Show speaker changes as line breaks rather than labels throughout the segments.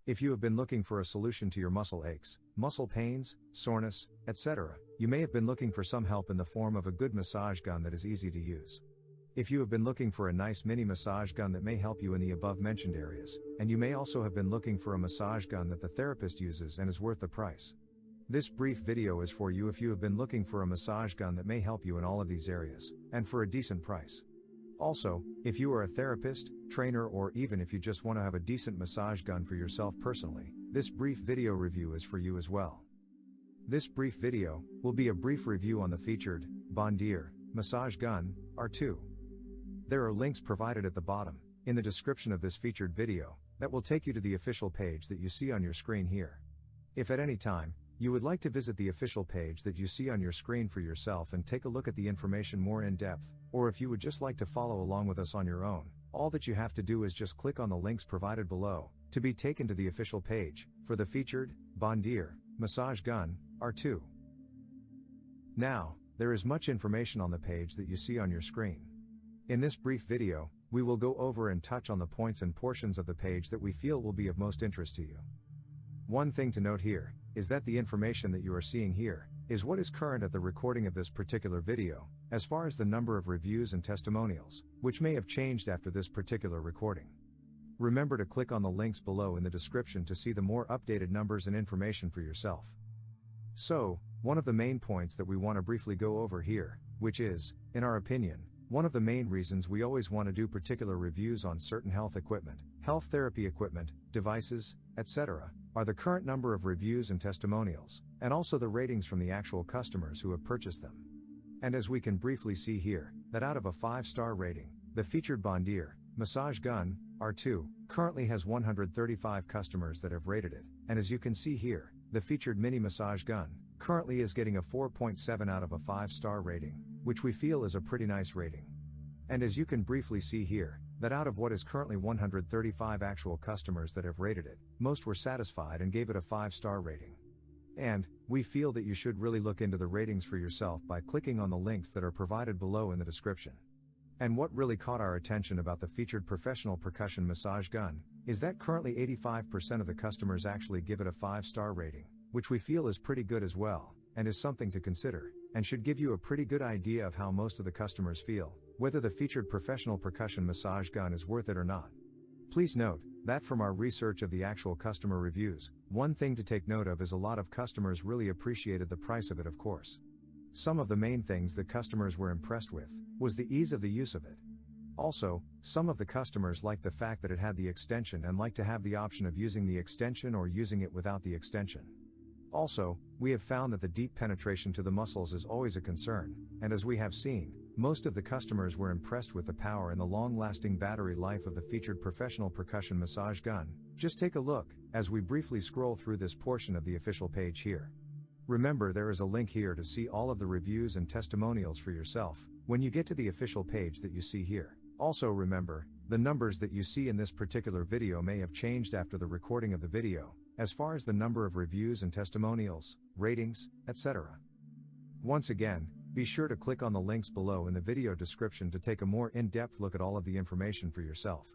If you have been looking for a solution to your muscle aches, muscle pains, soreness, etc., you may have been looking for some help in the form of a good massage gun that is easy to use. If you have been looking for a nice mini massage gun that may help you in the above mentioned areas, and you may also have been looking for a massage gun that the therapist uses and is worth the price. This brief video is for you if you have been looking for a massage gun that may help you in all of these areas, and for a decent price. Also, if you are a therapist, trainer, or even if you just want to have a decent massage gun for yourself personally, this brief video review is for you as well. This brief video will be a brief review on the featured Bondir massage gun R2. There are links provided at the bottom, in the description of this featured video, that will take you to the official page that you see on your screen here. If at any time, you would like to visit the official page that you see on your screen for yourself and take a look at the information more in depth, or if you would just like to follow along with us on your own, all that you have to do is just click on the links provided below, to be taken to the official page, for the featured Bondir massage gun R2. Now, there is much information on the page that you see on your screen. In this brief video, we will go over and touch on the points and portions of the page that we feel will be of most interest to you. One thing to note here, is that the information that you are seeing here, is what is current at the recording of this particular video, as far as the number of reviews and testimonials, which may have changed after this particular recording. Remember to click on the links below in the description to see the more updated numbers and information for yourself. So, one of the main points that we want to briefly go over here, which is, in our opinion, one of the main reasons we always want to do particular reviews on certain health equipment, health therapy equipment, devices, etc., are the current number of reviews and testimonials, and also the ratings from the actual customers who have purchased them. And as we can briefly see here, that out of a 5-star rating, the featured Bondir massage gun R2 currently has 135 customers that have rated it, and as you can see here, the featured mini massage gun currently is getting a 4.7 out of a 5-star rating, which we feel is a pretty nice rating. And as you can briefly see here, that out of what is currently 135 actual customers that have rated it, most were satisfied and gave it a 5-star rating. And, we feel that you should really look into the ratings for yourself by clicking on the links that are provided below in the description. And what really caught our attention about the featured professional percussion massage gun, is that currently 85% of the customers actually give it a 5-star rating, which we feel is pretty good as well, and is something to consider, and should give you a pretty good idea of how most of the customers feel, whether the featured professional percussion massage gun is worth it or not. Please note, that from our research of the actual customer reviews, one thing to take note of is a lot of customers really appreciated the price of it, of course. Some of the main things that customers were impressed with, was the ease of the use of it. Also, some of the customers liked the fact that it had the extension and liked to have the option of using the extension or using it without the extension. Also, we have found that the deep penetration to the muscles is always a concern, and as we have seen, most of the customers were impressed with the power and the long-lasting battery life of the featured professional percussion massage gun. Just take a look, as we briefly scroll through this portion of the official page here. Remember, there is a link here to see all of the reviews and testimonials for yourself, when you get to the official page that you see here. Also remember, the numbers that you see in this particular video may have changed after the recording of the video, as far as the number of reviews and testimonials, ratings, etc. Once again, be sure to click on the links below in the video description to take a more in-depth look at all of the information for yourself.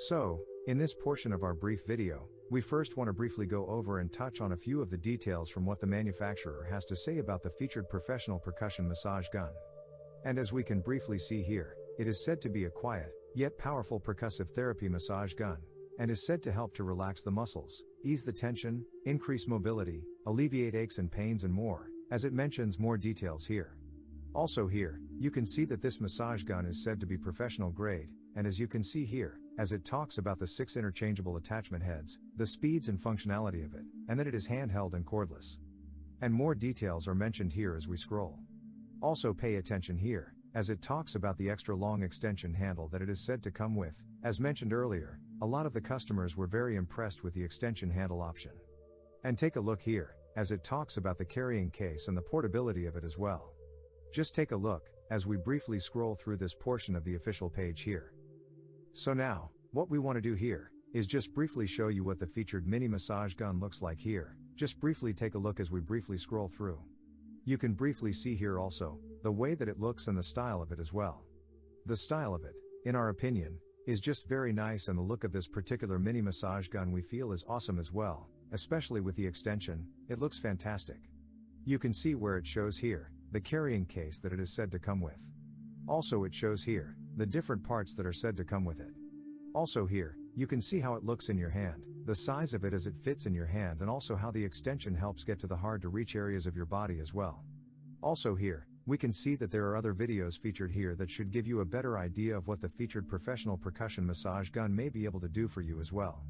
So, in this portion of our brief video, we first want to briefly go over and touch on a few of the details from what the manufacturer has to say about the featured professional percussion massage gun. And as we can briefly see here, it is said to be a quiet, yet powerful percussive therapy massage gun, and is said to help to relax the muscles, ease the tension, increase mobility, alleviate aches and pains and more, as it mentions more details here. Also here, you can see that this massage gun is said to be professional grade, and as you can see here, as it talks about the 6 interchangeable attachment heads, the speeds and functionality of it, and that it is handheld and cordless. And more details are mentioned here as we scroll. Also pay attention here, as it talks about the extra long extension handle that it is said to come with. As mentioned earlier, a lot of the customers were very impressed with the extension handle option. And take a look here, as it talks about the carrying case and the portability of it as well. Just take a look, as we briefly scroll through this portion of the official page here. So now, what we want to do here, is just briefly show you what the featured mini massage gun looks like here. Just briefly take a look as we briefly scroll through. You can briefly see here also, the way that it looks and the style of it as well. The style of it, in our opinion, is just very nice, and the look of this particular mini massage gun we feel is awesome as well, especially with the extension. It looks fantastic. You can see where it shows here, the carrying case that it is said to come with. Also it shows here, the different parts that are said to come with it. Also here, you can see how it looks in your hand, the size of it as it fits in your hand, and also how the extension helps get to the hard to reach areas of your body as well. Also here, we can see that there are other videos featured here that should give you a better idea of what the featured professional percussion massage gun may be able to do for you as well.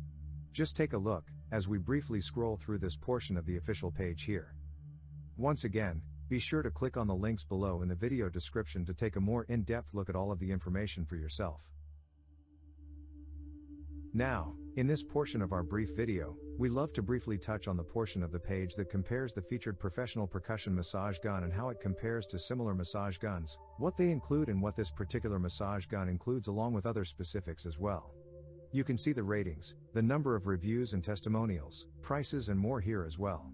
Just take a look, as we briefly scroll through this portion of the official page here. Once again, be sure to click on the links below in the video description to take a more in-depth look at all of the information for yourself. Now, in this portion of our brief video, we love to briefly touch on the portion of the page that compares the featured professional percussion massage gun and how it compares to similar massage guns, what they include and what this particular massage gun includes, along with other specifics as well. You can see the ratings, the number of reviews and testimonials, prices and more here as well.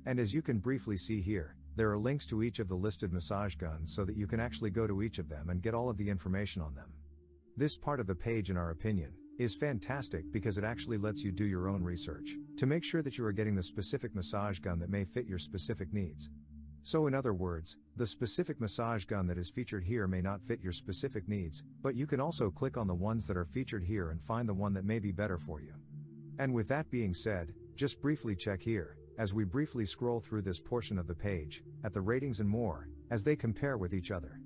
And as you can briefly see here, there are links to each of the listed massage guns so that you can actually go to each of them and get all of the information on them. This part of the page, in our opinion, is fantastic because it actually lets you do your own research to make sure that you are getting the specific massage gun that may fit your specific needs. So in other words, the specific massage gun that is featured here may not fit your specific needs, but you can also click on the ones that are featured here and find the one that may be better for you. And with that being said, just briefly check here, as we briefly scroll through this portion of the page, at the ratings and more, as they compare with each other.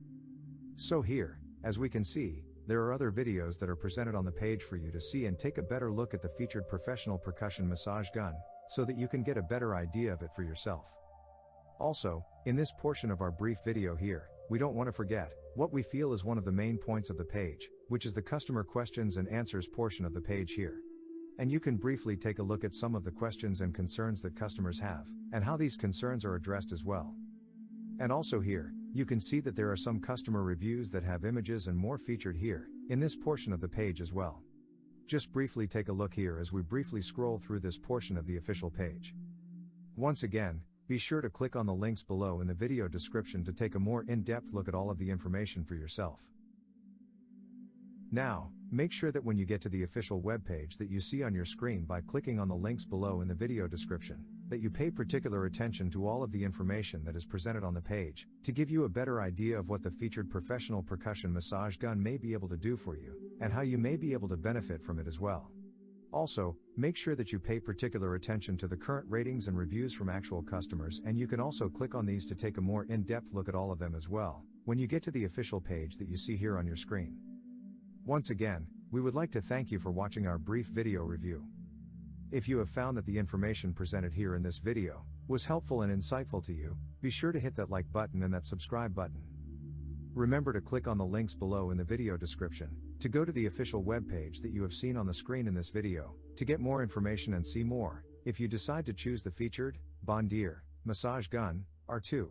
So here, as we can see, there are other videos that are presented on the page for you to see and take a better look at the featured professional percussion massage gun, so that you can get a better idea of it for yourself. Also, in this portion of our brief video here, we don't want to forget what we feel is one of the main points of the page, which is the customer questions and answers portion of the page here. And you can briefly take a look at some of the questions and concerns that customers have, and how these concerns are addressed as well. And also here, you can see that there are some customer reviews that have images and more featured here, in this portion of the page as well. Just briefly take a look here as we briefly scroll through this portion of the official page. Once again, be sure to click on the links below in the video description to take a more in-depth look at all of the information for yourself. Now, make sure that when you get to the official webpage that you see on your screen by clicking on the links below in the video description, that you pay particular attention to all of the information that is presented on the page, to give you a better idea of what the featured professional percussion massage gun may be able to do for you, and how you may be able to benefit from it as well. Also, make sure that you pay particular attention to the current ratings and reviews from actual customers, and you can also click on these to take a more in-depth look at all of them as well, when you get to the official page that you see here on your screen. Once again, we would like to thank you for watching our brief video review. If you have found that the information presented here in this video was helpful and insightful to you, be sure to hit that like button and that subscribe button. Remember to click on the links below in the video description to go to the official webpage that you have seen on the screen in this video, to get more information and see more, if you decide to choose the featured Bondir massage gun R2.